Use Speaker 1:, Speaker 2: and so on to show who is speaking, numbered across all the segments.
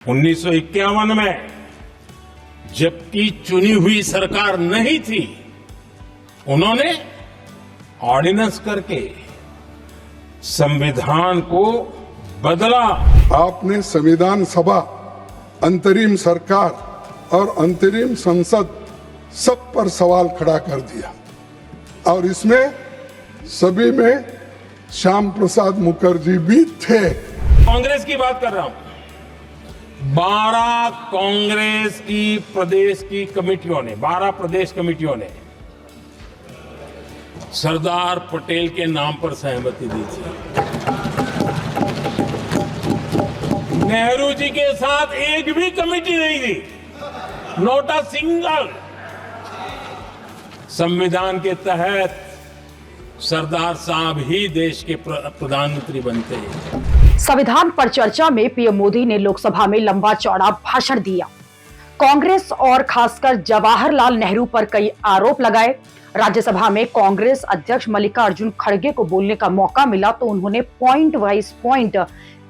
Speaker 1: 1951 में जबकि चुनी हुई सरकार नहीं थी, उन्होंने ऑर्डिनेंस करके संविधान को बदला।
Speaker 2: आपने संविधान सभा, अंतरिम सरकार और अंतरिम संसद सब पर सवाल खड़ा कर दिया और इसमें सभी में श्याम प्रसाद मुखर्जी भी थे।
Speaker 1: कांग्रेस की बात कर रहा हूं। 12 कांग्रेस की प्रदेश की कमेटियों ने, 12 प्रदेश कमेटियों ने सरदार पटेल के नाम पर सहमति दी थी। नेहरू जी के साथ एक भी कमेटी नहीं थी, नॉट अ सिंगल। संविधान के तहत सरदार साहब ही देश के प्रधानमंत्री बनते हैं।
Speaker 3: संविधान पर चर्चा में पीएम मोदी ने लोकसभा में लंबा चौड़ा भाषण दिया। कांग्रेस और खासकर जवाहरलाल नेहरू पर कई आरोप लगाए। राज्यसभा में कांग्रेस अध्यक्ष मल्लिकार्जुन खड़गे को बोलने का मौका मिला तो उन्होंने point wise point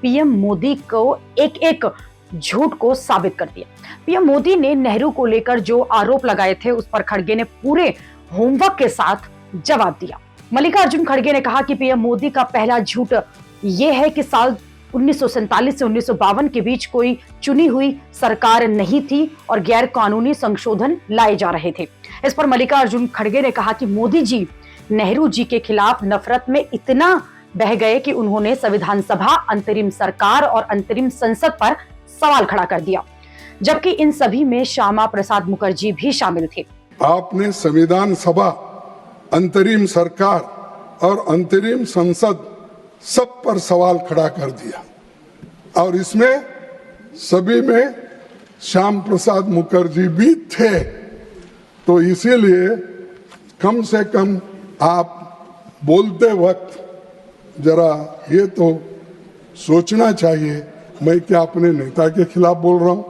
Speaker 3: PM Modi को एक झूठ को साबित कर दिया। पीएम मोदी ने नेहरू को लेकर जो आरोप लगाए थे उस पर खड़गे ने पूरे होमवर्क के साथ जवाब दिया। मल्लिकार्जुन खड़गे ने कहा कि पीएम मोदी का पहला झूठ ये है कि साल 1947 से 1952 के बीच कोई चुनी हुई सरकार नहीं थी और गैर कानूनी संशोधन लाए जा रहे थे। इस पर मल्लिकार्जुन खड़गे ने कहा कि मोदी जी नेहरू जी के खिलाफ नफरत में इतना बह गए कि उन्होंने संविधान सभा, अंतरिम सरकार और अंतरिम संसद पर सवाल खड़ा कर दिया, जबकि इन सभी में श्यामा प्रसाद मुखर्जी भी शामिल थे।
Speaker 2: आपने संविधान सभा, अंतरिम सरकार और अंतरिम संसद सब पर सवाल खड़ा कर दिया और इसमें सभी में श्याम प्रसाद मुखर्जी भी थे। तो इसीलिए कम से कम आप बोलते वक्त जरा ये तो सोचना चाहिए, मैं क्या अपने नेता के खिलाफ बोल रहा हूँ,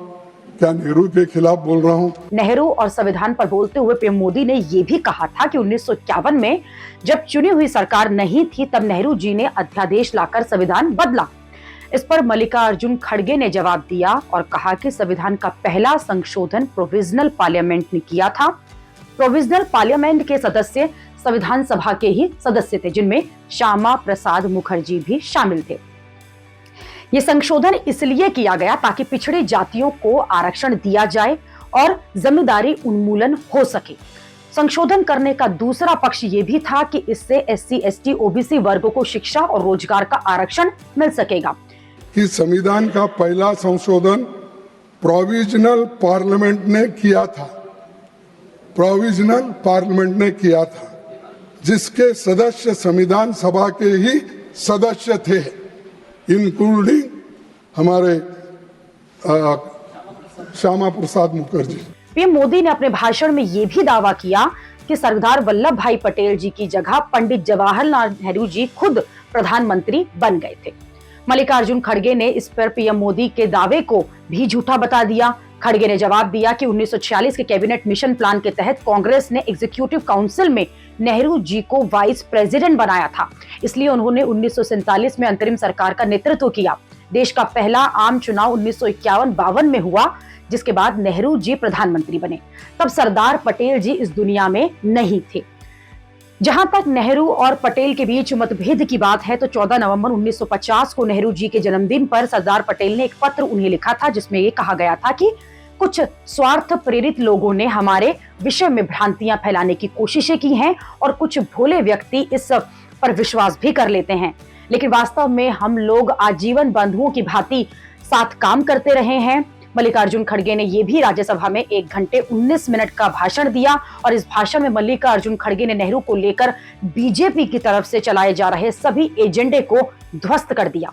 Speaker 2: क्या नेहरू के खिलाफ बोल रहा हूँ।
Speaker 3: नेहरू और संविधान पर बोलते हुए पीएम मोदी ने यह भी कहा था कि 1951 में जब चुनी हुई सरकार नहीं थी तब नेहरू जी ने अध्यादेश लाकर संविधान बदला। इस पर मल्लिकार्जुन खड़गे ने जवाब दिया और कहा कि संविधान का पहला संशोधन प्रोविजनल पार्लियामेंट ने किया था। प्रोविजनल पार्लियामेंट के सदस्य संविधान सभा के ही सदस्य थे, जिनमें श्यामा प्रसाद मुखर्जी भी शामिल थे। ये संशोधन इसलिए किया गया ताकि पिछड़ी जातियों को आरक्षण दिया जाए और जमींदारी उन्मूलन हो सके। संशोधन करने का दूसरा पक्ष ये भी था कि इससे एससी, एसटी, ओबीसी वर्गों को शिक्षा और रोजगार का आरक्षण मिल सकेगा।
Speaker 2: कि संविधान का पहला संशोधन प्रोविजनल पार्लियामेंट ने किया था, प्रोविजनल पार्लियामेंट ने किया था, जिसके सदस्य संविधान सभा के ही सदस्य थे, इंक्लूडिंग हमारे श्यामा प्रसाद मुखर्जी।
Speaker 3: पीएम मोदी ने अपने भाषण में यह भी दावा किया कि सरदार वल्लभ भाई पटेल जी की जगह पंडित जवाहरलाल नेहरू जी खुद प्रधानमंत्री बन गए थे। मल्लिकार्जुन खड़गे ने इस पर पीएम मोदी के दावे को भी झूठा बता दिया। खड़गे ने जवाब दिया कि 1946 के कैबिनेट मिशन प्लान के तहत कांग्रेस ने एग्जीक्यूटिव काउंसिल में नेहरू जी को वाइस प्रेसिडेंट बनाया था, इसलिए उन्होंने 1947 में अंतरिम सरकार का नेतृत्व किया। देश का पहला आम चुनाव 1951-52 में हुआ, जिसके बाद नेहरू जी प्रधानमंत्री बने। तब सरदार पटेल जी इस दुनिया में नहीं थे। जहां तक नेहरू और पटेल के बीच मतभेद की बात है तो 14 नवंबर 1950 को नेहरू जी के जन्मदिन पर सरदार पटेल ने एक पत्र उन्हें लिखा था, जिसमें ये कहा गया था कि कुछ स्वार्थ प्रेरित लोगों ने हमारे विषय में भ्रांतियां फैलाने की कोशिशें की हैं और कुछ भोले व्यक्ति इस पर विश्वास भी कर लेते हैं, लेकिन वास्तव में हम लोग आजीवन बंधुओं की भांति साथ काम करते रहे हैं। मल्लिकार्जुन खड़गे ने यह भी राज्यसभा में 1 घंटे 19 मिनट का भाषण दिया और इस भाषण में मल्लिकार्जुन खड़गे ने नेहरू को लेकर बीजेपी की तरफ से चलाए जा रहे सभी एजेंडे को ध्वस्त कर दिया।